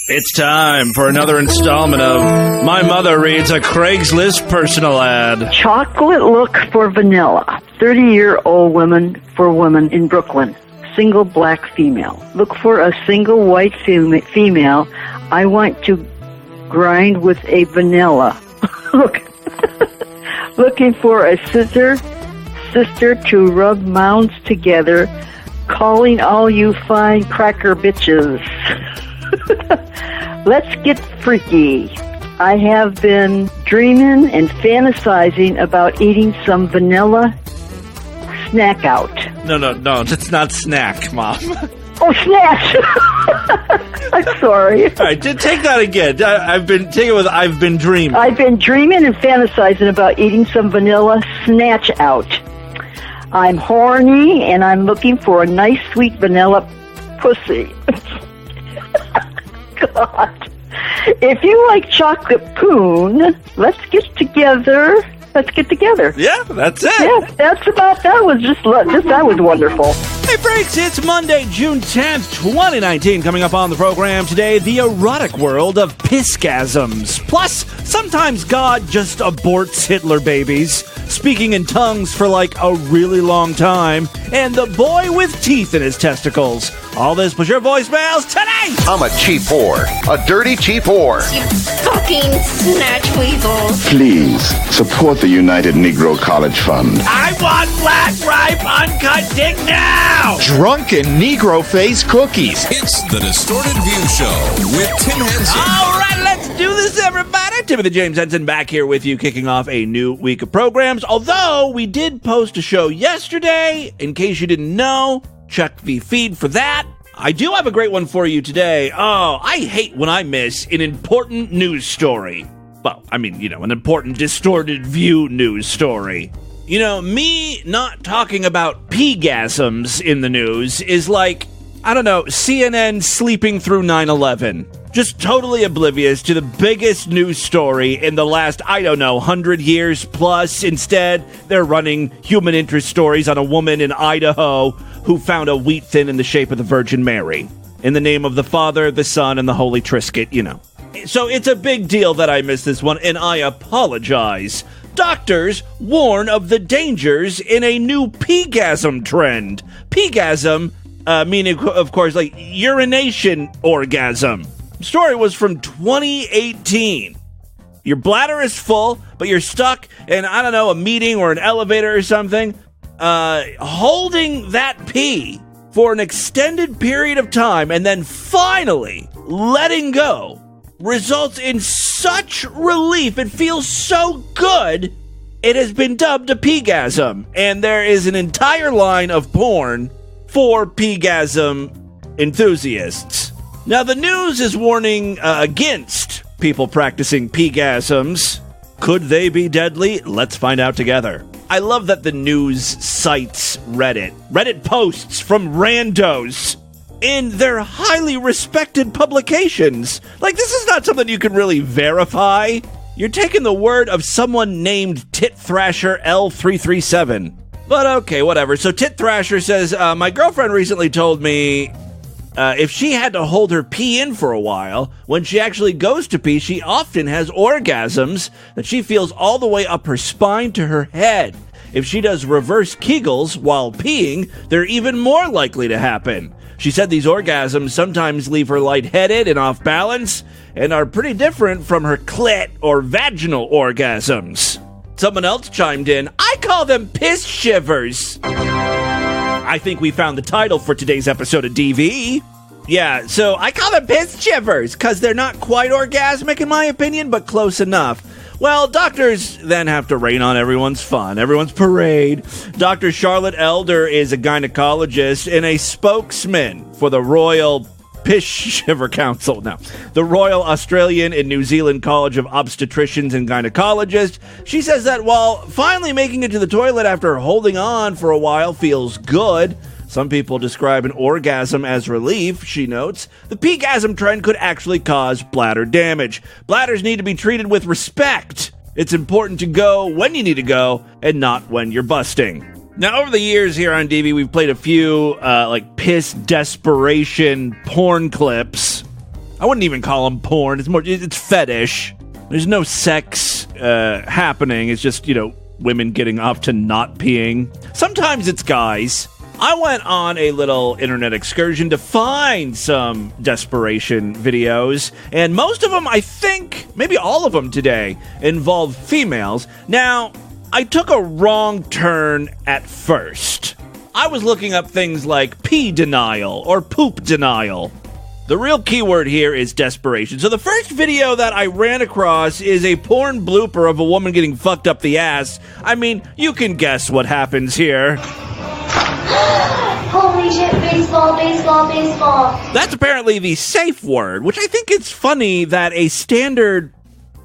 It's time for another installment of My Mother Reads a Craigslist Personal Ad. Chocolate look for vanilla. 30-year-old woman for woman in Brooklyn. Single black female. Look for a single white female. I want to grind with a vanilla. Looking for a sister to rub mounds together. Calling all you fine cracker bitches. Let's get freaky. I have been dreaming and fantasizing about eating some vanilla snack out. No, it's not snack, Mom. Oh, snatch! I'm sorry. All right, take that again. I've been dreaming. I've been dreaming and fantasizing about eating some vanilla snatch out. I'm horny and I'm looking for a nice sweet vanilla pussy. God. If you like chocolate poon, let's get together. Yeah, that's it. Yeah, that was wonderful. Hey, freaks, it's Monday, June 10th, 2019. Coming up on the program today, the erotic world of Pee-Gasms. Plus, sometimes God just aborts Hitler babies, speaking in tongues for like a really long time, and the boy with teeth in his testicles. All this plus your voicemails today! I'm a cheap whore. A dirty cheap whore. You fucking snatch weasels. Please, support the United Negro College Fund. I want black ripe uncut dick now! Drunken Negro face cookies. It's the Distorted View Show with Tim Henson. All right, let's do this, everybody. Timothy James Henson back here with you, kicking off a new week of programs. Although we did post a show yesterday, in case you didn't know, check the feed for that. I do have a great one for you today. Oh, I hate when I miss an important news story. Well, I mean, an important Distorted View news story. Me not talking about Pee-Gasms in the news is like, I don't know, CNN sleeping through 9/11. Just totally oblivious to the biggest news story in the last, 100 years plus. Instead, they're running human interest stories on a woman in Idaho who found a wheat thin in the shape of the Virgin Mary. In the name of the Father, the Son, and the Holy Trisket, So it's a big deal that I missed this one, and I apologize. Doctors warn of the dangers in a new Pee-Gasm trend. Pee-Gasm, meaning, of course, like urination orgasm. Story was from 2018. Your bladder is full, but you're stuck in, a meeting or an elevator or something. Holding that pee for an extended period of time and then finally letting go results in such relief. It feels so good. It has been dubbed a Pee-Gasm, and there is an entire line of porn for Pee-Gasm enthusiasts. Now, the news is warning against people practicing Pee-Gasms. Could they be deadly? Let's find out together. I love that the news cites Reddit. Reddit posts from randos in their highly respected publications. Like, this is not something you can really verify. You're taking the word of someone named Tit Thrasher L337. But okay, whatever. So Tit Thrasher says, my girlfriend recently told me if she had to hold her pee in for a while, when she actually goes to pee, she often has orgasms that she feels all the way up her spine to her head. If she does reverse Kegels while peeing, they're even more likely to happen. She said these orgasms sometimes leave her lightheaded and off balance and are pretty different from her clit or vaginal orgasms. Someone else chimed in, I call them piss shivers. I think we found the title for today's episode of DV. Yeah, so I call them piss shivers because they're not quite orgasmic in my opinion, but close enough. Well, doctors then have to rain on everyone's fun, everyone's parade. Dr. Charlotte Elder is a gynecologist and a spokesman for the Royal Piss Shiver Council. Now, the Royal Australian and New Zealand College of Obstetricians and Gynecologists. She says that while finally making it to the toilet after holding on for a while feels good, some people describe an orgasm as relief, she notes. The Pee-Gasm trend could actually cause bladder damage. Bladders need to be treated with respect. It's important to go when you need to go and not when you're busting. Now, over the years here on DV, we've played a few, piss desperation porn clips. I wouldn't even call them porn. It's fetish. There's no sex happening. It's just, women getting off to not peeing. Sometimes it's guys. I went on a little internet excursion to find some desperation videos, and most of them, I think, maybe all of them today, involve females. Now, I took a wrong turn at first. I was looking up things like pee denial or poop denial. The real keyword here is desperation. So the first video that I ran across is a porn blooper of a woman getting fucked up the ass. I mean, you can guess what happens here. Holy shit, baseball, baseball, baseball. That's apparently the safe word, which I think it's funny that a standard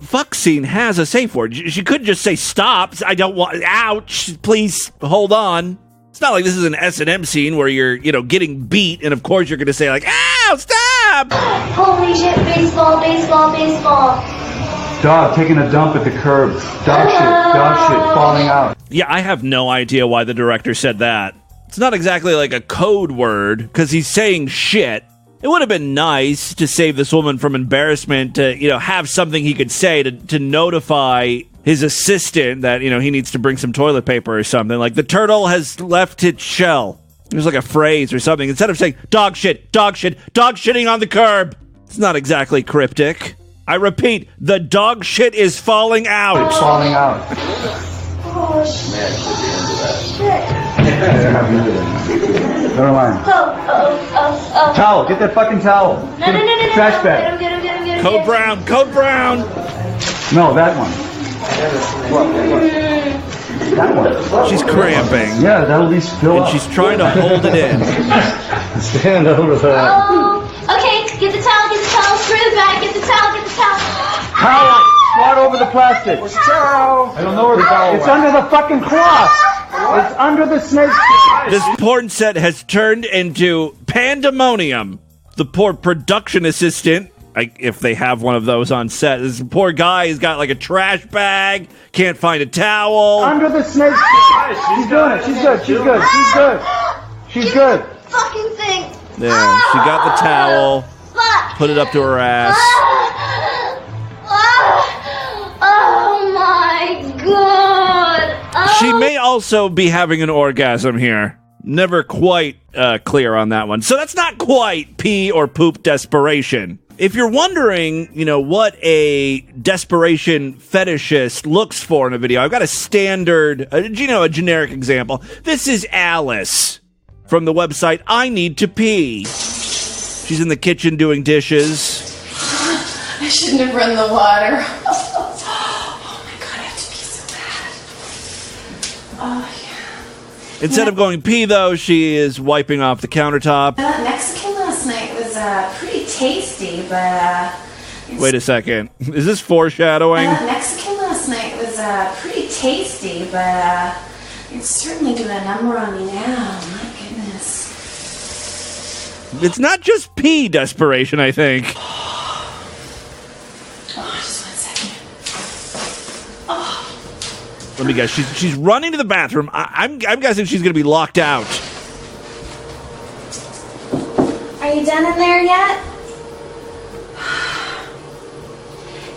fuck scene has a safe word. She could just say stop. I don't want, ouch, please hold on. It's not like this is an S&M scene where you're, getting beat, and of course you're going to say like, ow, stop! Holy shit, baseball, baseball, baseball. Dog taking a dump at the curb. Dog shit, falling out. Yeah, I have no idea why the director said that. It's not exactly like a code word, because he's saying shit. It would have been nice to save this woman from embarrassment, to, have something he could say to notify his assistant that, he needs to bring some toilet paper or something. Like, the turtle has left its shell. There's like a phrase or something. Instead of saying, dog shitting on the curb. It's not exactly cryptic. I repeat, the dog shit is falling out. It's falling out. Oh, shit. Never mind. Oh. Towel, get that fucking towel. No. Trash bag. Get him. Code Brown. No, that one. That one. She's cramping. Yeah, that'll be still And up. she's trying to hold it in. Stand over that. Oh, okay, get the towel, screw the bag, get the towel. Towel! Squat over the plastic. Where's the towel? I don't know where the towel is. It's under the fucking cloth. It's under the snake skin. This porn set has turned into pandemonium. The poor production assistant, if they have one of those on set, this poor guy has got like a trash bag, can't find a towel. Under the snake skin. She's doing it. She's good. Fucking thing. There, she got the towel, Fuck. put it up to her ass. Oh my god. She may also be having an orgasm here. Never quite clear on that one. So that's not quite pee or poop desperation. If you're wondering, what a desperation fetishist looks for in a video, I've got a standard, a generic example. This is Alice from the website I Need to Pee. She's in the kitchen doing dishes. I shouldn't have run the water. Oh my god, I have to pee so bad. Oh yeah. Instead of going pee, though, she is wiping off the countertop. That Mexican last night was pretty tasty, but Wait a second. Is this foreshadowing? that Mexican last night was pretty tasty, but it's certainly doing a number on me now. My goodness. It's not just pee desperation, I think. Just 1 second. Let me guess. She's running to the bathroom. I'm guessing she's going to be locked out. Are you done in there yet?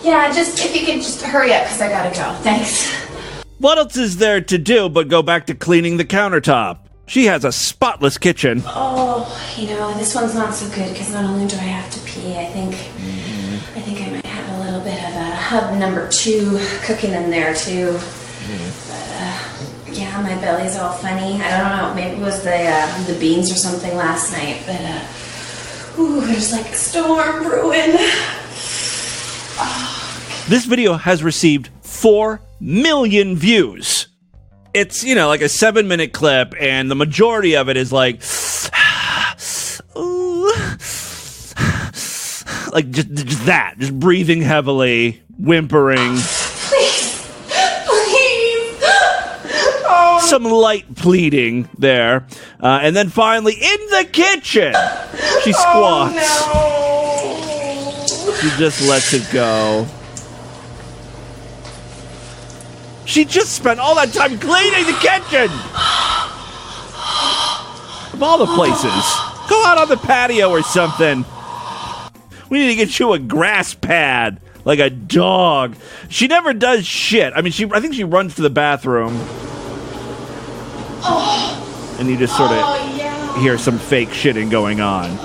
Yeah, if you could just hurry up, because I gotta go. Thanks. What else is there to do but go back to cleaning the countertop? She has a spotless kitchen. Oh, this one's not so good, because not only do I have to pee, I think I might have a little bit of a hub number 2 cooking in there, too. But, yeah, my belly's all funny. I don't know, maybe it was the beans or something last night, but, there's like a storm brewing. This video has received 4 million views. It's, like a 7-minute clip, and the majority of it is like, like just that, just breathing heavily, whimpering. Please. Some light pleading there. And then finally, in the kitchen, she squats. Oh, no. She just lets it go. She just spent all that time cleaning the kitchen! Of all the places. Go out on the patio or something. We need to get you a grass pad, like a dog. She never does shit. I mean, I think she runs to the bathroom. And you just sort of hear some fake shitting going on.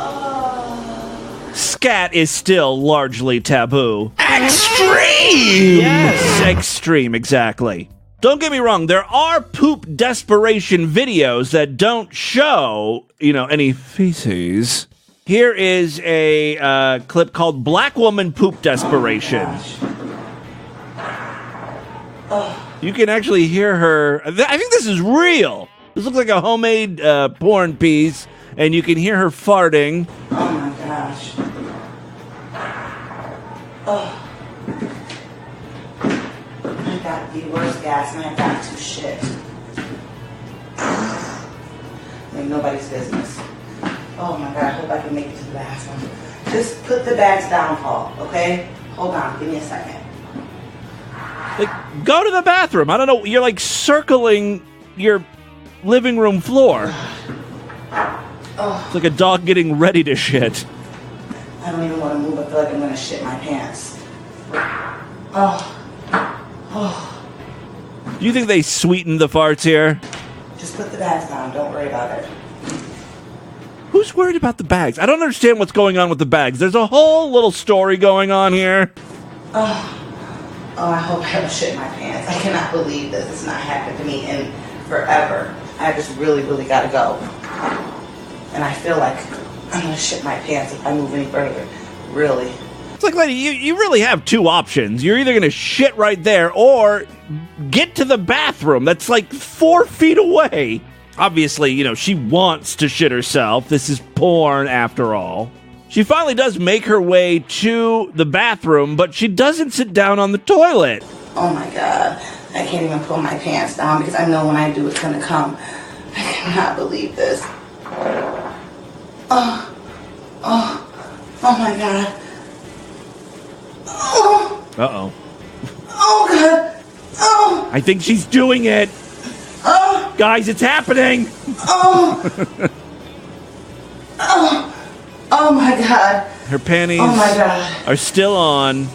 Scat is still largely taboo. Extreme! Yes, extreme, exactly. Don't get me wrong, there are poop desperation videos that don't show, any feces. Here is a clip called Black Woman Poop Desperation. You can actually hear her. I think this is real. This looks like a homemade porn piece, and you can hear her farting. Oh my gosh. Oh. I got the worst gas and I got to shit. Like nobody's business. Oh my God, I hope I can make it to the bathroom. Just put the bags down, Paul, okay? Hold on, give me a second. Like, go to the bathroom. I don't know, you're like circling your living room floor. It's like a dog getting ready to shit. I don't even want to move. I feel like I'm going to shit my pants. Oh. Do you think they sweeten the farts here? Just put the bags down. Don't worry about it. Who's worried about the bags? I don't understand what's going on with the bags. There's a whole little story going on here. Oh, I hope I don't shit my pants. I cannot believe this. It's not happened to me in forever. I just really, really got to go. And I feel like I'm going to shit my pants if I move any further. Really. It's like, lady, you really have two options. You're either going to shit right there or get to the bathroom. That's like 4 feet away. Obviously, she wants to shit herself. This is porn after all. She finally does make her way to the bathroom, but she doesn't sit down on the toilet. Oh my God. I can't even pull my pants down because I know when I do it's going to come. I cannot believe this. Oh my God. Oh. Uh-oh. Oh God. Oh. I think she's doing it. Oh. Guys, it's happening. Oh. Oh my God. Her panties are still on.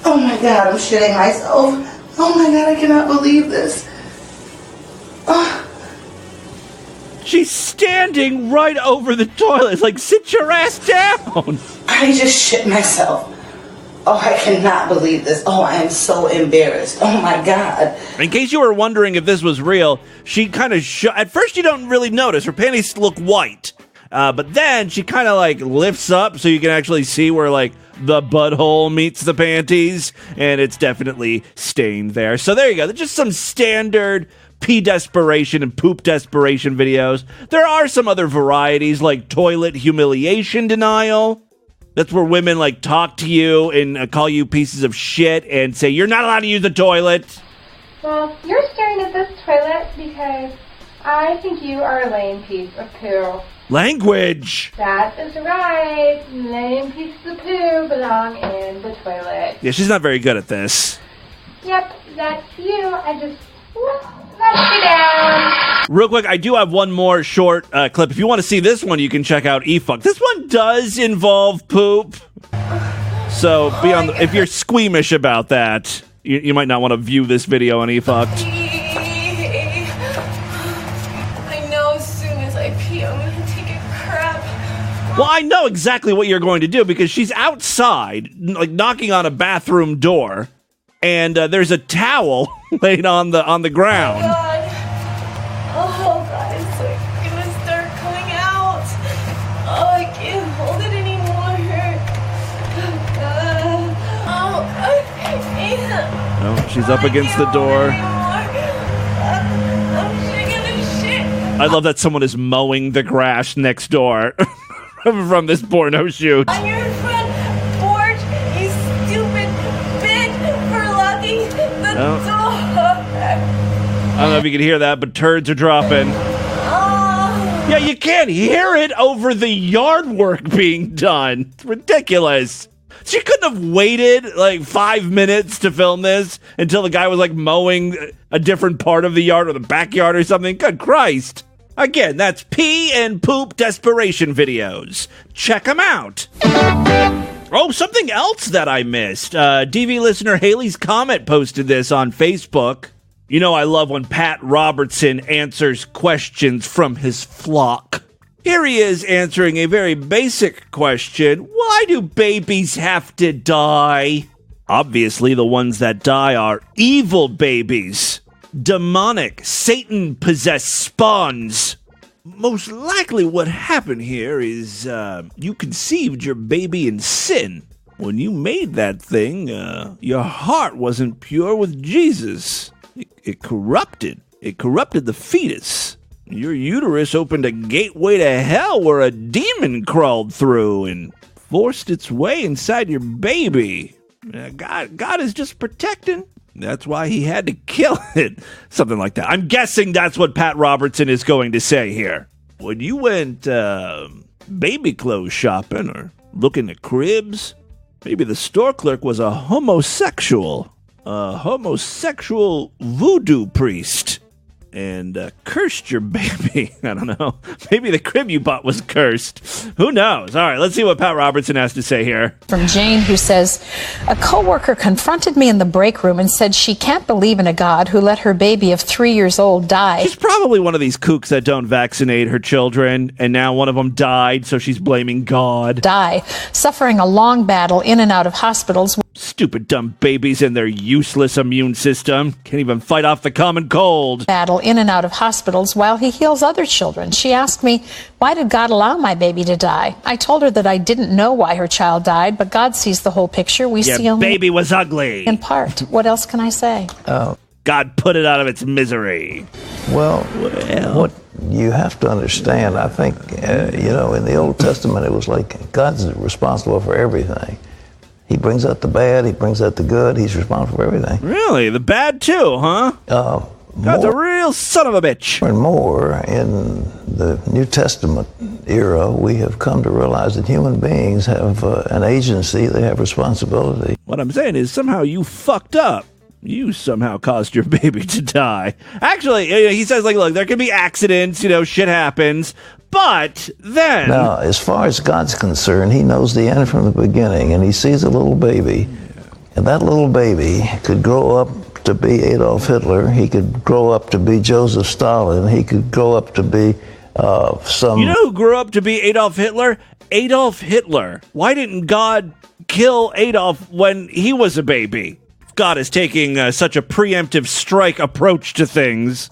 Oh my God, I'm shitting myself. Oh my God, I cannot believe this. Oh. She's standing right over the toilet. It's like, sit your ass down. I just shit myself. Oh, I cannot believe this. Oh, I am so embarrassed. Oh my God. In case you were wondering if this was real, she kind of at first you don't really notice. Her panties look white. But then she kind of like lifts up so you can actually see where like the butthole meets the panties. And it's definitely stained there. So there you go. They're just some standard pee desperation and poop desperation videos. There are some other varieties like toilet humiliation denial. That's where women like talk to you and call you pieces of shit and say you're not allowed to use the toilet. Well, you're staring at this toilet because I think you are a lame piece of poo. Language. That is right. Lame pieces of poo belong in the toilet. Yeah, she's not very good at this. Yep, that's you. I just let you down. Real quick, I do have one more short clip. If you want to see this one, you can check out eFuck. This one does involve poop. So be on if you're squeamish about that, you might not want to view this video on eFuck. I know as soon as I pee, I'm going to take a crap. Well, I know exactly what you're going to do because she's outside, like knocking on a bathroom door, and there's a towel laid on the ground. Oh God, it's like gonna start coming out. Oh, I can't hold it anymore. I can't. No, she's up against the door. I love that someone is mowing the grass next door from this porno shoot. On your front porch, you stupid bitch, for locking the door. I don't know if you can hear that, but turds are dropping. Yeah, you can't hear it over the yard work being done. It's ridiculous. She couldn't have waited like 5 minutes to film this until the guy was like mowing a different part of the yard or the backyard or something. Good Christ. Again, that's pee and poop desperation videos. Check them out. Oh, something else that I missed. DV listener Haley's Comet posted this on Facebook. You know I love when Pat Robertson answers questions from his flock. Here he is answering a very basic question. Why do babies have to die? Obviously, the ones that die are evil babies. Demonic, Satan-possessed spawns. Most likely what happened here is you conceived your baby in sin. When you made that thing, your heart wasn't pure with Jesus. It corrupted. It corrupted the fetus. Your uterus opened a gateway to hell where a demon crawled through and forced its way inside your baby. God is just protecting. That's why he had to kill it. Something like that. I'm guessing that's what Pat Robertson is going to say here. When you went baby clothes shopping or looking at cribs, maybe the store clerk was a homosexual voodoo priest and cursed your baby. I don't know. Maybe the crib you bought was cursed. Who knows? All right, let's see what Pat Robertson has to say here. From Jane, who says, a coworker confronted me in the break room and said she can't believe in a God who let her baby of 3 years old die. She's probably one of these kooks that don't vaccinate her children, and now one of them died, so she's blaming God. Die, suffering a long battle in and out of hospitals. Stupid dumb babies and their useless immune system. Can't even fight off the common cold. Battle in and out of hospitals while he heals other children. She asked me, why did God allow my baby to die? I told her that I didn't know why her child died, but God sees the whole picture. We see only baby was ugly. In part. What else can I say? God put it out of its misery. Well, what you have to understand, I think, in the Old Testament, it was like God's responsible for everything. He brings out the bad, he brings out the good, he's responsible for everything. Really? The bad too, huh? God's a real son of a bitch. And more, in the New Testament era, we have come to realize that human beings have an agency, they have responsibility. What I'm saying is somehow you fucked up. You somehow caused your baby to die. Actually, he says, look, there can be accidents, shit happens. But then... Now, as far as God's concerned, he knows the end from the beginning, and he sees a little baby, and that little baby could grow up to be Adolf Hitler, he could grow up to be Joseph Stalin, he could grow up to be some... You know who grew up to be Adolf Hitler? Adolf Hitler. Why didn't God kill Adolf when he was a baby? God is taking such a preemptive strike approach to things.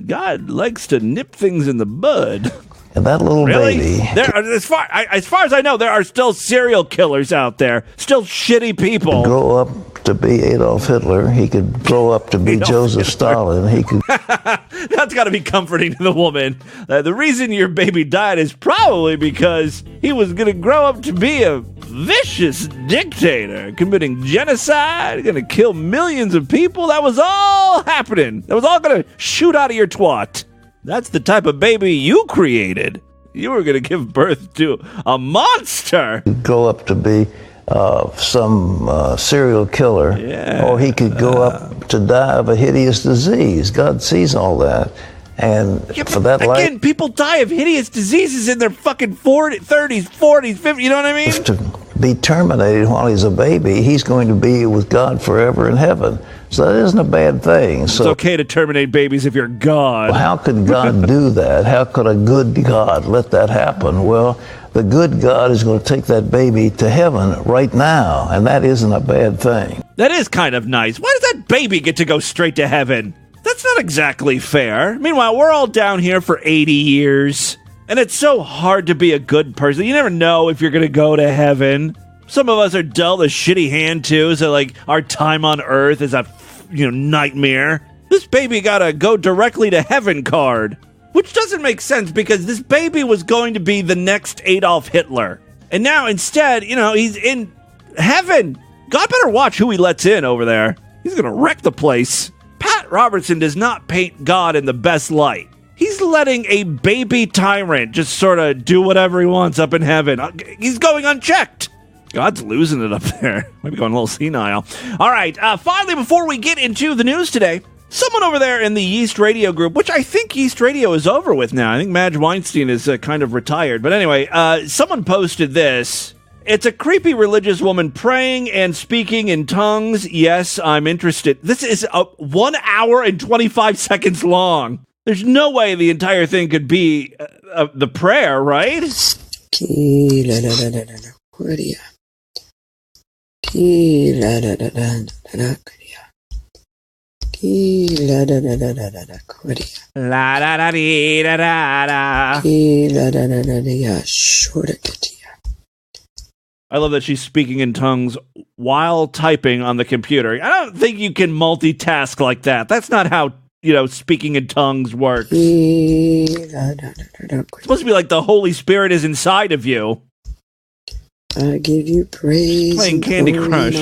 God likes to nip things in the bud. And that little baby... As far as I know, there are still serial killers out there. Still shitty people. Grow up to be Adolf Hitler. He could grow up to be Joseph Stalin. He could... That's got to be comforting to the woman. The reason your baby died is probably because he was going to grow up to be a vicious dictator, committing genocide, going to kill millions of people. That was all happening. That was all going to shoot out of your twat. That's the type of baby you created. You were going to give birth to a monster. Grow up to be some serial killer, or he could go up to die of a hideous disease. God sees all that. And for that life... Again, people die of hideous diseases in their fucking 30s, 40s, 50s, you know what I mean? To be terminated while he's a baby, he's going to be with God forever in heaven. So that isn't a bad thing. It's okay to terminate babies if you're God. Well, how could God do that? How could a good God let that happen? Well, the good God is going to take that baby to heaven right now, and that isn't a bad thing. That is kind of nice. Why does that baby get to go straight to heaven? That's not exactly fair. Meanwhile, we're all down here for 80 years, and it's so hard to be a good person. You never know if you're going to go to heaven. Some of us are dealt a shitty hand, too, so, our time on Earth is a, nightmare. This baby got a go directly to heaven card, which doesn't make sense because this baby was going to be the next Adolf Hitler. And now, instead, he's in heaven. God better watch who he lets in over there. He's going to wreck the place. Pat Robertson does not paint God in the best light. He's letting a baby tyrant just sort of do whatever he wants up in heaven. He's going unchecked. God's losing it up there. Might be going a little senile. All right, finally, before we get into the news today, Someone over there in the Yeast Radio group, which I think Yeast Radio is over with now. I think Madge Weinstein is kind of retired. But anyway, someone posted this. It's a creepy religious woman praying and speaking in tongues. Yes, I'm interested. This is 1 hour and 25 seconds long. There's no way the entire thing could be the prayer, right? I love that she's speaking in tongues while typing on the computer. I don't think you can multitask like that. That's not how, speaking in tongues works. It's supposed to be like the Holy Spirit is inside of you. I give you praise. Playing Candy Crush.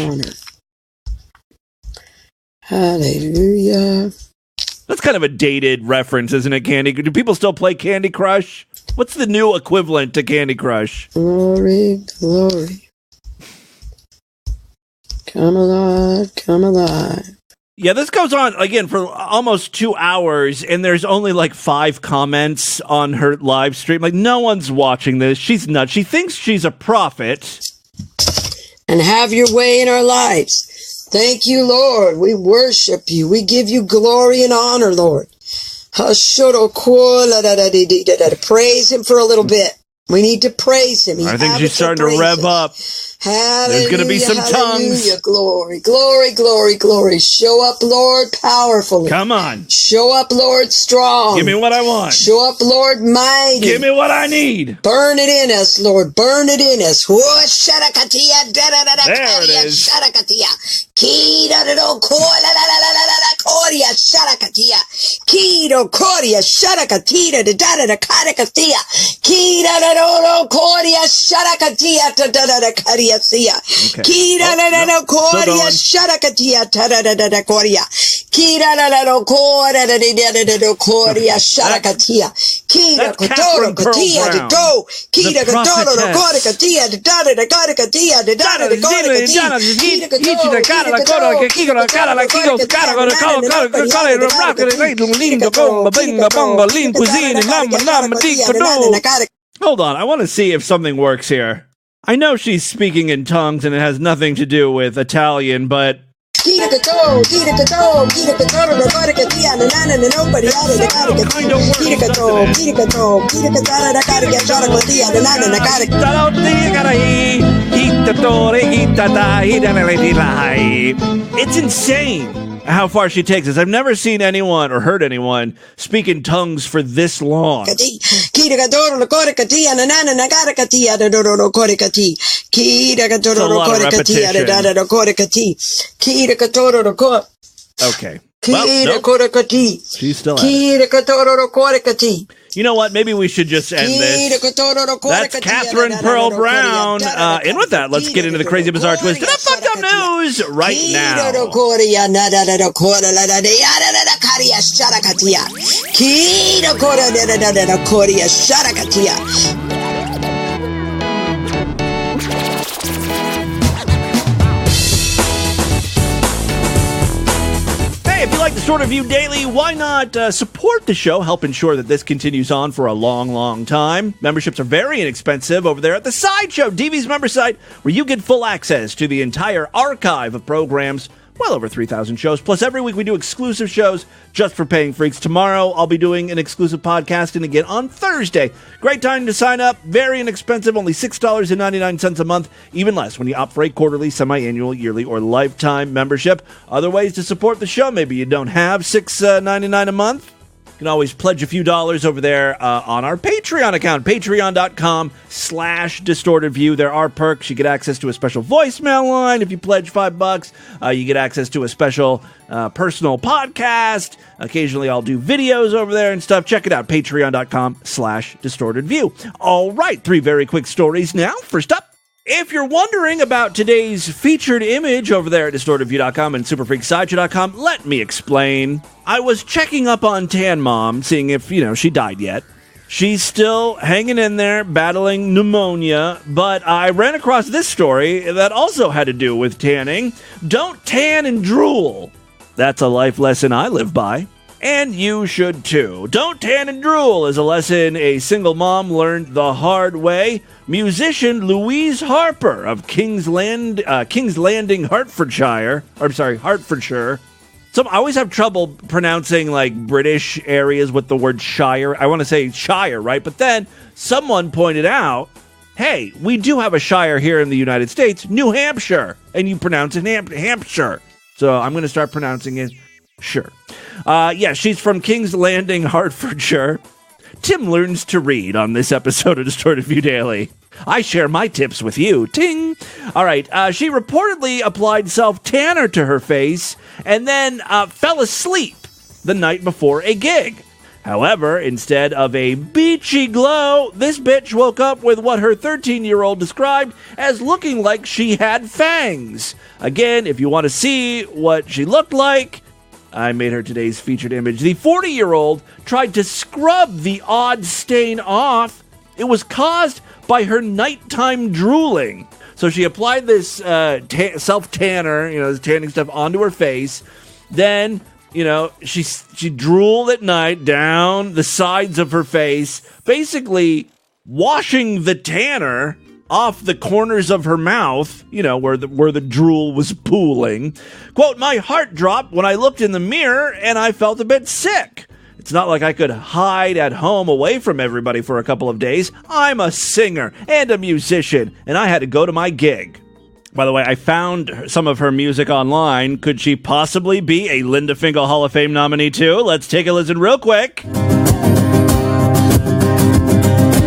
Hallelujah. That's kind of a dated reference, isn't it, Candy? Do people still play Candy Crush? What's the new equivalent to Candy Crush? Glory, glory. Come alive, come alive. Yeah, this goes on, again, for almost 2 hours, and there's only like 5 comments on her live stream. Like, no one's watching this. She's nuts. She thinks she's a prophet. And have your way in our lives. Thank you, Lord. We worship you. We give you glory and honor, Lord. Praise him for a little bit. We need to praise him. I think she's starting to rev up. Hallelujah, there's going to be some tongues. Glory, glory, glory, glory. Show up, Lord, powerfully. Come on. Show up, Lord, strong. Give me what I want. Show up, Lord, mighty. Give me what I need. Burn it in us, Lord. Burn it in us. There it is. Hold on, I want to see if something works here. I know she's speaking in tongues and it has nothing to do with Italian, but it's insane how far she takes us. I've never seen anyone or heard anyone speak in tongues for this long. It's a lot of repetition. Okay. Well, nope. She's still at it. You know what? Maybe we should just end this. That's Catherine Pearl Brown. And with that, let's get into the crazy, bizarre, twisted, and fucked up news right now. If you like the Distorted View Daily, why not support the show, help ensure that this continues on for a long, long time. Memberships are very inexpensive over there at the Sideshow, DV's member site, where you get full access to the entire archive of programs, well over 3,000 shows. Plus, every week we do exclusive shows just for paying freaks. Tomorrow, I'll be doing an exclusive podcast, and again on Thursday. Great time to sign up. Very inexpensive, only $6.99 a month. Even less when you opt for a quarterly, semi-annual, yearly, or lifetime membership. Other ways to support the show. Maybe you don't have $6.99 a month. You can always pledge a few dollars over there on our Patreon account, patreon.com/distortedview. There are perks. You get access to a special voicemail line if you pledge $5. You get access to a special personal podcast. Occasionally I'll do videos over there and stuff. Check it out, patreon.com/distortedview. All right, 3 very quick stories now. First up, if you're wondering about today's featured image over there at distortedview.com and superfreaksideshow.com, let me explain. I was checking up on Tan Mom, seeing if, she died yet. She's still hanging in there, battling pneumonia, but I ran across this story that also had to do with tanning. Don't tan and drool. That's a life lesson I live by. And you should too. Don't tan and drool is a lesson a single mom learned the hard way. Musician Louise Harper of King's Landing, Hertfordshire. So I always have trouble pronouncing like British areas with the word shire. I want to say shire, right? But then someone pointed out, hey, we do have a shire here in the United States, New Hampshire, and you pronounce it Hampshire. So I'm going to start pronouncing it sure. She's from King's Landing, Hertfordshire. Tim learns to read on this episode of Distorted View Daily. I share my tips with you. Ting! All right, she reportedly applied self-tanner to her face and then fell asleep the night before a gig. However, instead of a beachy glow, this bitch woke up with what her 13-year-old described as looking like she had fangs. Again, if you want to see what she looked like, I made her today's featured image. The 40-year-old tried to scrub the odd stain off. It was caused by her nighttime drooling. So she applied this self-tanner, this tanning stuff onto her face. Then, she drooled at night down the sides of her face, basically washing the tanner off the corners of her mouth, where the drool was pooling. Quote, my heart dropped when I looked in the mirror and I felt a bit sick. It's not like I could hide at home away from everybody for a couple of days. I'm a singer and a musician, and I had to go to my gig. By the way, I found some of her music online. Could she possibly be a Linda Finkel Hall of Fame nominee too? Let's take a listen real quick.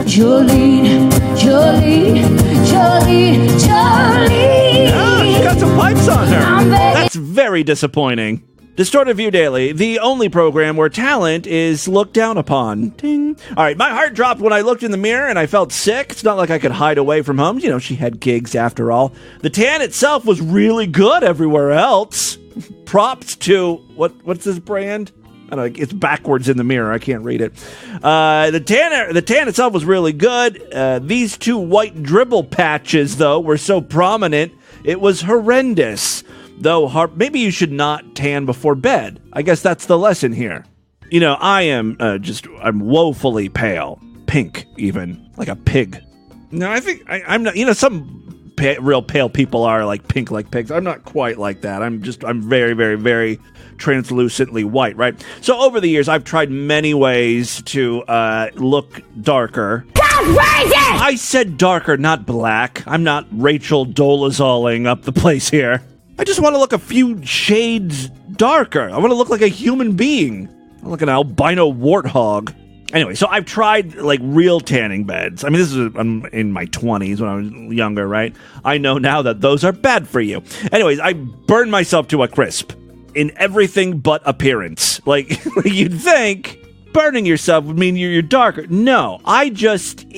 Jolene, Jolene, Jolene, Jolene. Oh, she got some pipes on her. That's very disappointing. Distorted View Daily, the only program where talent is looked down upon. Ding. All right, my heart dropped when I looked in the mirror and I felt sick. It's not like I could hide away from home. She had gigs after all. The tan itself was really good everywhere else. Props to, what's this brand? I don't know, it's backwards in the mirror. I can't read it. The tan itself was really good. These two white dribble patches, though, were so prominent, it was horrendous. Though, maybe you should not tan before bed. I guess that's the lesson here. I am I'm woefully pale. Pink, even. Like a pig. No, I think I'm not, some real pale people are like pink like pigs. I'm not quite like that. I'm very, very, very translucently white, right? So over the years, I've tried many ways to look darker. I said darker, not black. I'm not Rachel Dolazoling up the place here. I just want to look a few shades darker. I want to look like a human being. I look like an albino warthog. Anyway, so I've tried like real tanning beds. I mean, I'm in my 20s when I was younger, right? I know now that those are bad for you. Anyways, I burned myself to a crisp in everything but appearance. Like you'd think burning yourself would mean you're darker. No, I just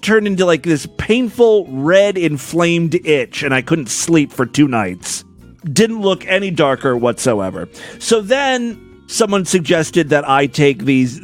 turned into like this painful red inflamed itch and I couldn't sleep for 2 nights. Didn't look any darker whatsoever. So then someone suggested that I take these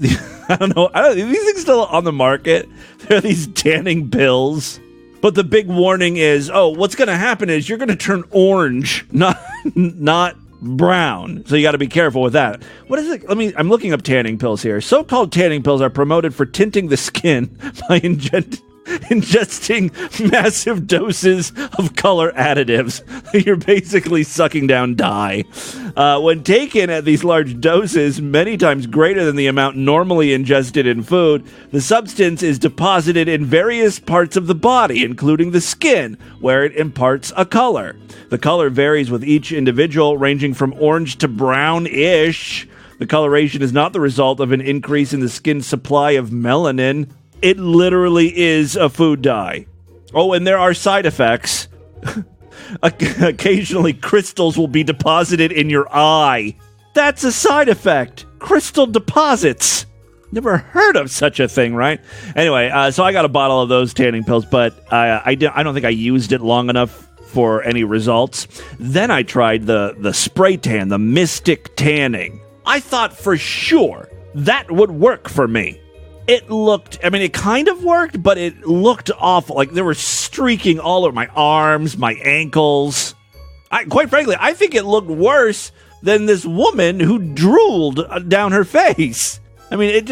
I don't know, these things still on the market. There are these tanning pills. But the big warning is, what's going to happen is you're going to turn orange, not brown. So you got to be careful with that. What is it? I'm looking up tanning pills here. So-called tanning pills are promoted for tinting the skin by ingesting massive doses of color additives. You're basically sucking down dye. When taken at these large doses, many times greater than the amount normally ingested in food, the substance is deposited in various parts of the body, including the skin, where it imparts a color. The color varies with each individual, ranging from orange to brownish. The coloration is not the result of an increase in the skin's supply of melanin. It literally is a food dye. Oh, and there are side effects. Occasionally, crystals will be deposited in your eye. That's a side effect. Crystal deposits. Never heard of such a thing, right? Anyway, so I got a bottle of those tanning pills, but I don't think I used it long enough for any results. Then I tried the spray tan, the Mystic Tanning. I thought for sure that would work for me. It kind of worked, but it looked awful. Like there was streaking all over my arms, my ankles. Quite frankly, I think it looked worse than this woman who drooled down her face. I mean, it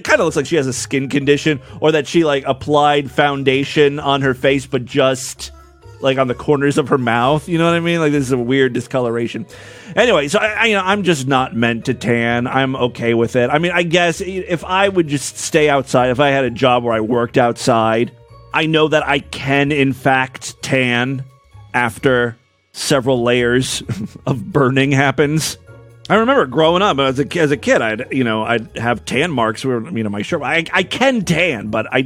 kind of looks like she has a skin condition, or that she like applied foundation on her face, but just like on the corners of her mouth. You know what I mean? Like, this is a weird discoloration. Anyway, so I'm just not meant to tan. I'm okay with it. I mean, I guess if I would just stay outside, if I had a job where I worked outside, I know that I can, in fact, tan after several layers of burning happens. I remember growing up as a kid, I'd have tan marks where, my shirt. I can tan, but I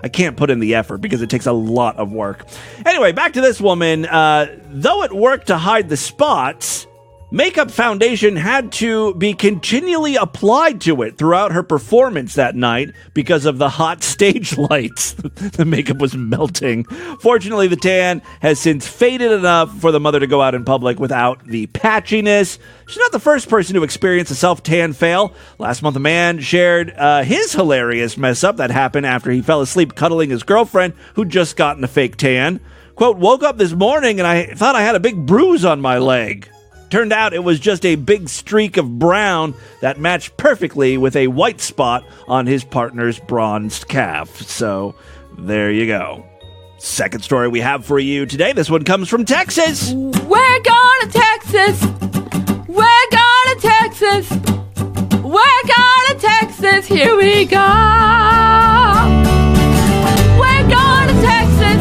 can't put in the effort because it takes a lot of work. Anyway, back to this woman. Though it worked to hide the spots, makeup foundation had to be continually applied to it throughout her performance that night because of the hot stage lights. The makeup was melting. Fortunately, the tan has since faded enough for the mother to go out in public without the patchiness. She's not the first person to experience a self-tan fail. Last month, a man shared his hilarious mess-up that happened after he fell asleep cuddling his girlfriend who'd just gotten a fake tan. Quote, woke up this morning and I thought I had a big bruise on my leg. Turned out it was just a big streak of brown that matched perfectly with a white spot on his partner's bronzed calf. So, there you go. Second story we have for you today. This one comes from Texas. We're going to Texas. We're going to Texas. We're going to Texas. Here we go. We're going to Texas.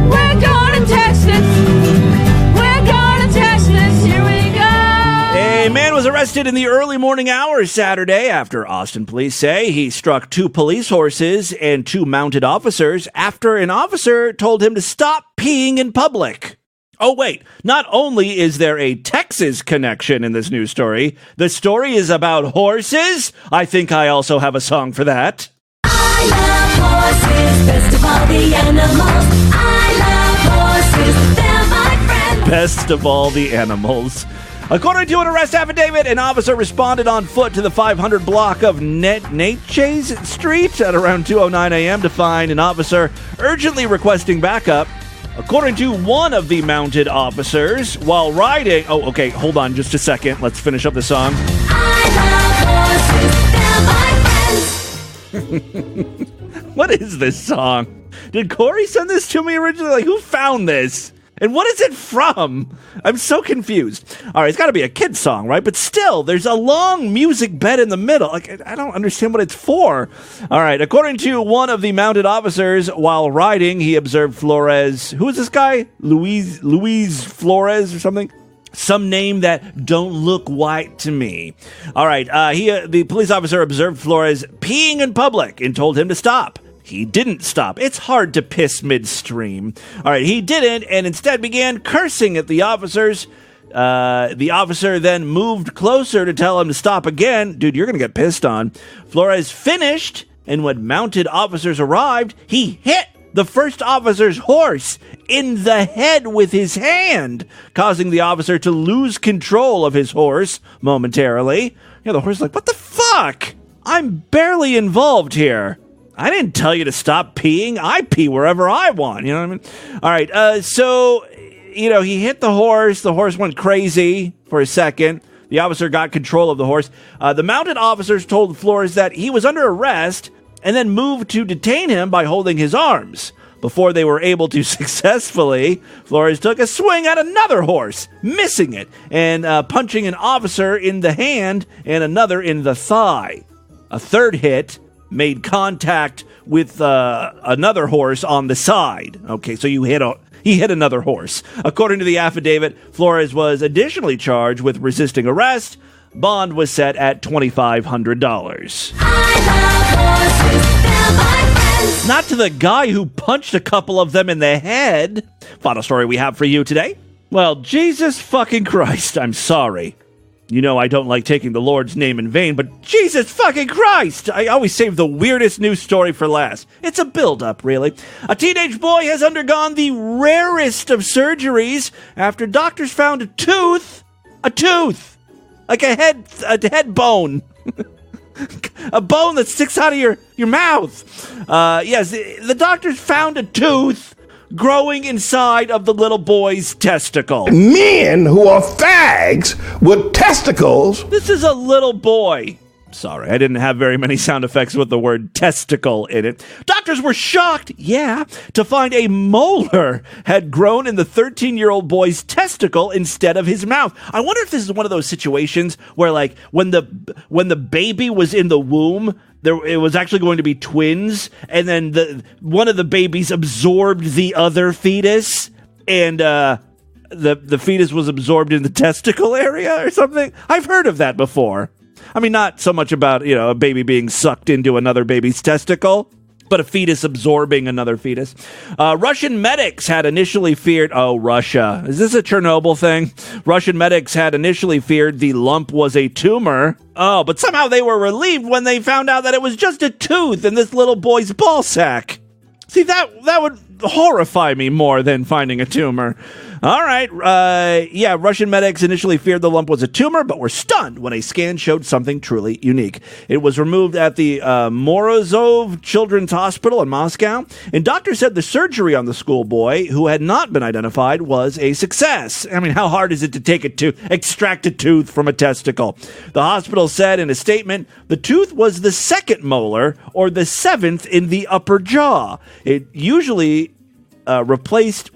We're going to Texas. A man was arrested in the early morning hours Saturday after Austin police say he struck 2 police horses and 2 mounted officers after an officer told him to stop peeing in public. Oh, wait, not only is there a Texas connection in this news story, the story is about horses. I think I also have a song for that. I love horses, best of all the animals. I love horses, they're my friends. Best of all the animals. According to an arrest affidavit, an officer responded on foot to the 500 block of Natchez Street at around 2:09 a.m. to find an officer urgently requesting backup. According to one of the mounted officers, while riding... Oh, okay, hold on just a second. Let's finish up the song. I love horses, they're my friends. What is this song? Did Corey send this to me originally? Like, who found this? And what is it from? I'm so confused. All right, it's got to be a kid's song, right? But still, there's a long music bed in the middle. Like, I don't understand what it's for. All right, according to one of the mounted officers, while riding, he observed Flores. Who is this guy? Luis Flores or something? Some name that don't look white to me. All right, the police officer observed Flores peeing in public and told him to stop. He didn't stop. It's hard to piss midstream. All right, he didn't, and instead began cursing at the officers. The officer then moved closer to tell him to stop again. Dude, you're going to get pissed on. Flores finished, and when mounted officers arrived, he hit the first officer's horse in the head with his hand, causing the officer to lose control of his horse momentarily. The horse is like, what the fuck? I'm barely involved here. I didn't tell you to stop peeing. I pee wherever I want. You know what I mean? All right. So, he hit the horse. The horse went crazy for a second. The officer got control of the horse. The mounted officers told Flores that he was under arrest and then moved to detain him by holding his arms. Before they were able to successfully, Flores took a swing at another horse, missing it, and punching an officer in the hand and another in the thigh. A third hit made contact with another horse on the side. Okay, so he hit another horse. According to the affidavit, Flores was additionally charged with resisting arrest. Bond was set at $2,500. Not to the guy who punched a couple of them in the head. Final story we have for you today. Well, Jesus fucking Christ, I'm sorry. I don't like taking the Lord's name in vain, but Jesus fucking Christ! I always save the weirdest news story for last. It's a build-up, really. A teenage boy has undergone the rarest of surgeries after doctors found a tooth, like a head bone. A bone that sticks out of your mouth. Yes, the doctors found a tooth growing inside of the little boy's testicle. Men who are fags with testicles. This is a little boy. Sorry, I didn't have very many sound effects with the word testicle in it. Doctors were shocked, to find a molar had grown in the 13-year-old boy's testicle instead of his mouth. I wonder if this is one of those situations where, like, when the baby was in the womb, it was actually going to be twins, and then one of the babies absorbed the other fetus, and the fetus was absorbed in the testicle area or something. I've heard of that before. I mean, not so much about, a baby being sucked into another baby's testicle, but a fetus absorbing another fetus. Russian medics had initially feared... Oh, Russia. Is this a Chernobyl thing? Russian medics had initially feared the lump was a tumor. Oh, but somehow they were relieved when they found out that it was just a tooth in this little boy's ball sack. See, that would horrify me more than finding a tumor. All right. Russian medics initially feared the lump was a tumor, but were stunned when a scan showed something truly unique. It was removed at the Morozov Children's Hospital in Moscow, and doctors said the surgery on the schoolboy, who had not been identified, was a success. I mean, how hard is it to extract a tooth from a testicle? The hospital said in a statement, the tooth was the second molar, or the seventh in the upper jaw. It usually replaced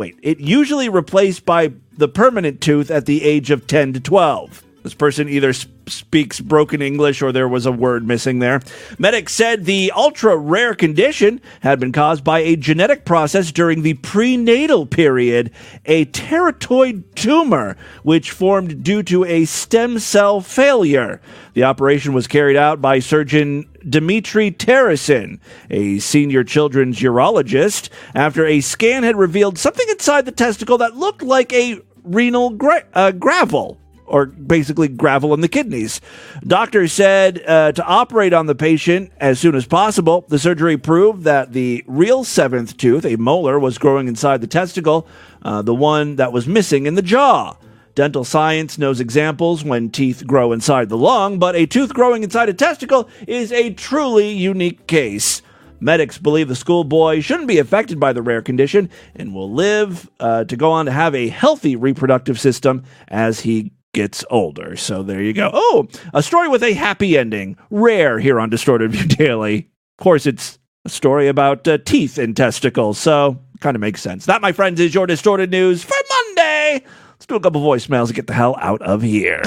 by the permanent tooth at the age of 10 to 12. This person either speaks broken English or there was a word missing there. Medics said the ultra-rare condition had been caused by a genetic process during the prenatal period, a teratoid tumor, which formed due to a stem cell failure. The operation was carried out by surgeon Dmitry Tarasin, a senior children's urologist, after a scan had revealed something inside the testicle that looked like a renal gravel, or basically gravel in the kidneys. Doctors said to operate on the patient as soon as possible. The surgery proved that the real seventh tooth, a molar, was growing inside the testicle, the one that was missing in the jaw. Dental science knows examples when teeth grow inside the lung, but a tooth growing inside a testicle is a truly unique case. Medics believe the schoolboy shouldn't be affected by the rare condition and will live to go on to have a healthy reproductive system as he gets older. So there you go. Oh, a story with a happy ending. Rare here on Distorted View Daily. Of course, it's a story about teeth and testicles, so kind of makes sense. That, my friends, is your Distorted News for Monday. Let's do a couple voicemails and get the hell out of here.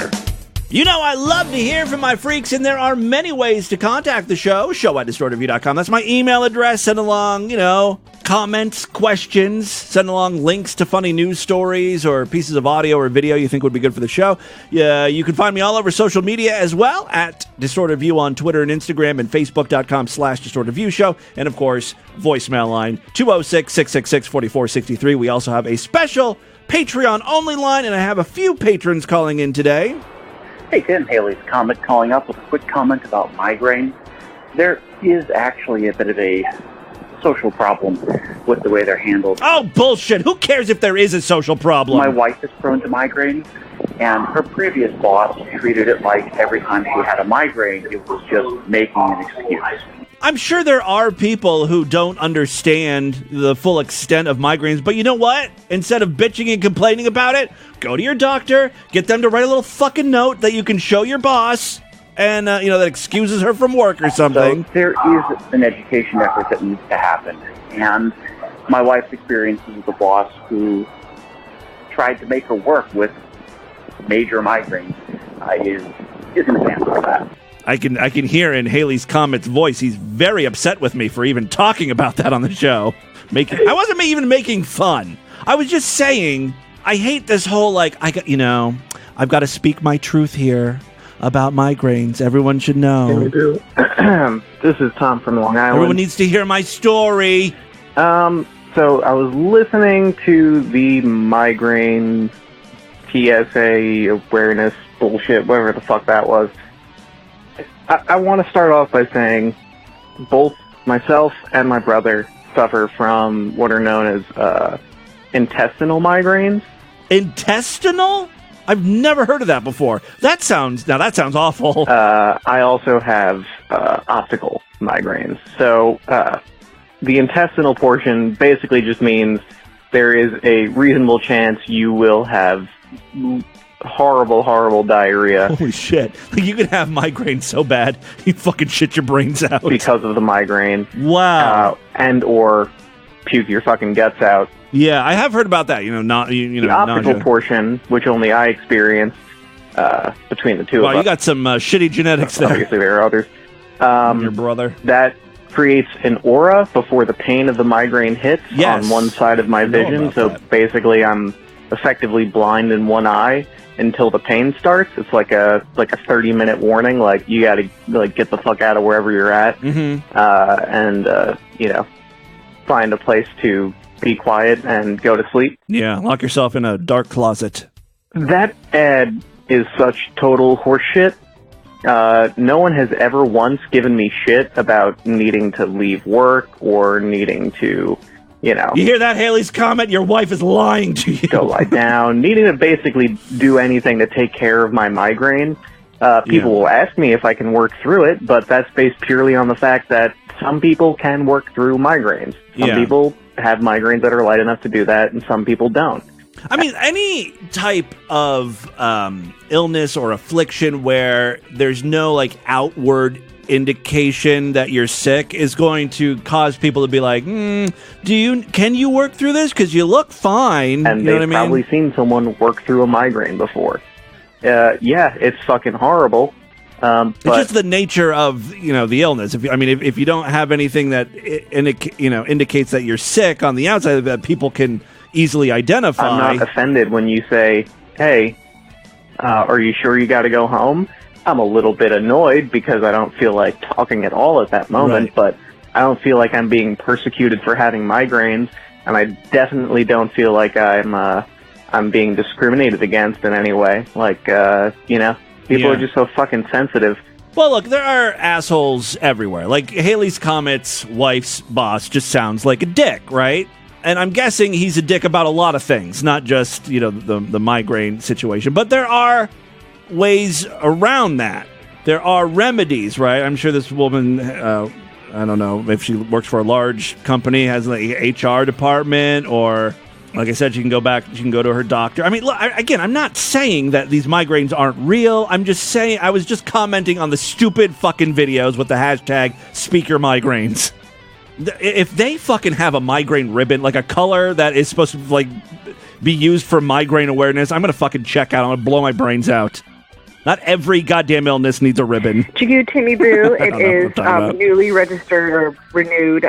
You know, I love to hear from my freaks, and there are many ways to contact the show at distortedview.com. That's my email address. Send along, comments, questions. Send along links to funny news stories or pieces of audio or video you think would be good for the show. You can find me all over social media as well, at Distorted View on Twitter and Instagram, and Facebook.com/DistortedView Show. And, of course, voicemail line 206-666-4463. We also have a special Patreon-only line, and I have a few patrons calling in today. Hey, Tim, Haley's Comet calling up with a quick comment about migraine. There is actually a bit of a social problem with the way they're handled. Oh, bullshit! Who cares if there is a social problem? My wife is prone to migraines, and her previous boss treated it like every time she had a migraine, it was just making an excuse. I'm sure there are people who don't understand the full extent of migraines, but you know what? Instead of bitching and complaining about it, go to your doctor, get them to write a little fucking note that you can show your boss, and, that excuses her from work or something. So there is an education effort that needs to happen, and my wife's experiences with a boss who tried to make her work with major migraines is an example of that. I can hear in Haley's Comet's voice, he's very upset with me for even talking about that on the show. I wasn't even making fun. I was just saying, I hate this whole, I've got to speak my truth here about migraines. Everyone should know. This is Tom from Long Island. Everyone needs to hear my story. So I was listening to the migraine PSA awareness bullshit, whatever the fuck that was. I want to start off by saying both myself and my brother suffer from what are known as intestinal migraines. Intestinal? I've never heard of that before. That sounds awful. I also have optical migraines. So the intestinal portion basically just means there is a reasonable chance you will have horrible diarrhea. Holy shit. Like, you could have migraine so bad, you fucking shit your brains out. Because of the migraine. Wow. And or puke your fucking guts out. Yeah, I have heard about that. The optical portion, which only I experienced between the two of us. Wow, you got some shitty genetics there. Obviously, there are others. Your brother. That creates an aura before the pain of the migraine hits on one side of my vision. So basically, I'm effectively blind in one eye until the pain starts. It's like a 30-minute warning. Like, you got to get the fuck out of wherever you're at, and find a place to be quiet and go to sleep. Yeah, lock yourself in a dark closet. That ad is such total horseshit. No one has ever once given me shit about needing to leave work or needing to, You hear that, Haley's comment? Your wife is lying to you. Go lie down. Needing to basically do anything to take care of my migraine. People will ask me if I can work through it, but that's based purely on the fact that some people can work through migraines. Some people have migraines that are light enough to do that, and some people don't. I mean, any type of illness or affliction where there's no outward indication that you're sick is going to cause people to be like, can you work through this? Because you look fine. And they've probably seen someone work through a migraine before. It's fucking horrible. It's just the nature of the illness. If you don't have anything that indicates that you're sick on the outside, that people can easily identify. I'm not offended when you say, "Hey, are you sure you got to go home?" I'm a little bit annoyed because I don't feel like talking at all at that moment, but I don't feel like I'm being persecuted for having migraines, and I definitely don't feel like I'm being discriminated against in any way. People are just so fucking sensitive. Well, look, there are assholes everywhere. Like, Haley's Comet's wife's boss just sounds like a dick, right? And I'm guessing he's a dick about a lot of things, not just, the migraine situation. But there are ways around that. There are remedies, right? I'm sure this woman, I don't know if she works for a large company, has an HR department, or, like I said, she can go to her doctor. I mean, look, again, I'm not saying that these migraines aren't real. I'm just saying, I was just commenting on the stupid fucking videos with the hashtag #SpeakYourMigraines. If they fucking have a migraine ribbon, like a color that is supposed to be used for migraine awareness, I'm gonna fucking check out. I'm gonna blow my brains out. Not every goddamn illness needs a ribbon. Chigu Timmy Boo, it is newly registered or renewed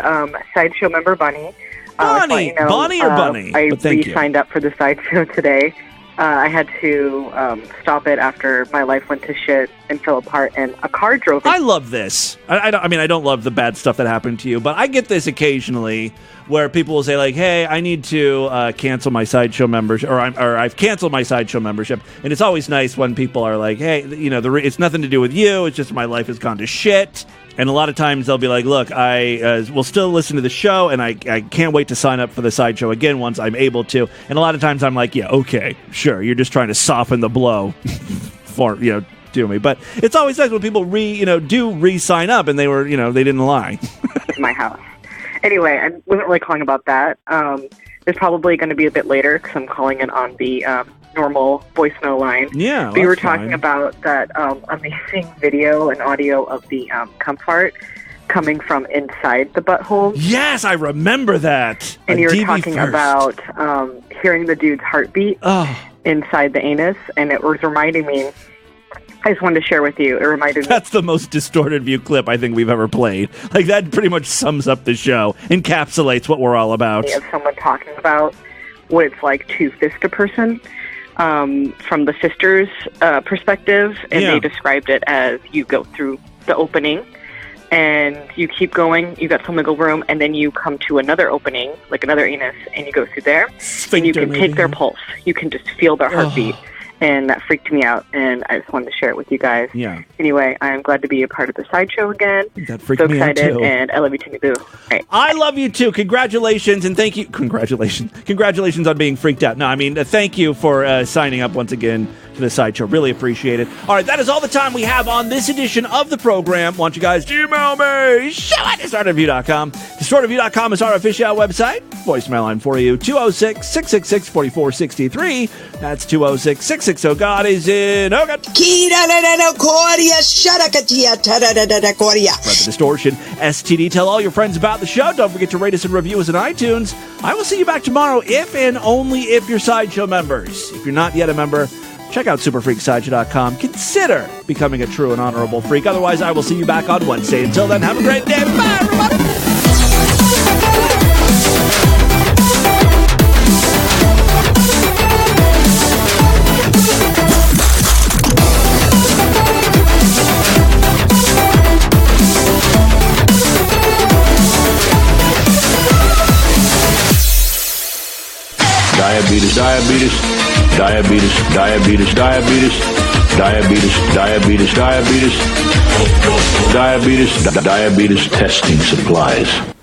Sideshow member Bunny. Bunny or Bunny? I re-signed up for the Sideshow today. I had to stop it after my life went to shit and fell apart, and a car drove in. I love this. I don't love the bad stuff that happened to you, but I get this occasionally where people will say, like, hey, I need to cancel my Sideshow membership, or I've canceled my Sideshow membership. And it's always nice when people are like, hey, it's nothing to do with you. It's just my life has gone to shit. And a lot of times they'll be like, look, I will still listen to the show, and I can't wait to sign up for the Sideshow again once I'm able to. And a lot of times I'm like, yeah, okay, sure. You're just trying to soften the blow to me. But it's always nice when people do re-sign up, and they were, they didn't lie. My house. Anyway, I wasn't really calling about that. It's probably going to be a bit later because I'm calling it on the normal voicemail line. Yeah, we were talking about that amazing video and audio of the cum fart coming from inside the butthole. Yes, I remember that. And you were talking about hearing the dude's heartbeat inside the anus, and it was reminding me. I just wanted to share with you. It reminded me. That's the most distorted view clip I think we've ever played. Like, that pretty much sums up the show, encapsulates what we're all about. Of someone talking about what it's like to fist a person from the sister's perspective, and they described it as you go through the opening, and you keep going, you got some wiggle room, and then you come to another opening, like another anus, and you go through there, and you can take their pulse. You can just feel their heartbeat. And that freaked me out, and I just wanted to share it with you guys. Yeah. Anyway, I'm glad to be a part of the Sideshow again. That freaked me out, too. And I love you, Timmy Boo. Right. I love you, too. Congratulations, and thank you. Congratulations on being freaked out. No, I mean, thank you for signing up once again to the sideshow. Really appreciate it. All right, that is all the time we have on this edition of the program. Why don't you guys email me? Show it at distortedview.com. Distortedview.com is our official website. Voicemail line for you, 206-666-4463. That's 206-660-GOD is in Ogat. Brother Distortion, STD. Tell all your friends about the show. Don't forget to rate us and review us on iTunes. I will see you back tomorrow if and only if you're Sideshow members. If you're not yet a member, check out superfreaksideshow.com. Consider becoming a true and honorable freak. Otherwise, I will see you back on Wednesday. Until then, have a great day. Bye, everybody. Diabetes, diabetes, diabetes, diabetes, diabetes, diabetes, diabetes, diabetes, diabetes, diabetes testing supplies.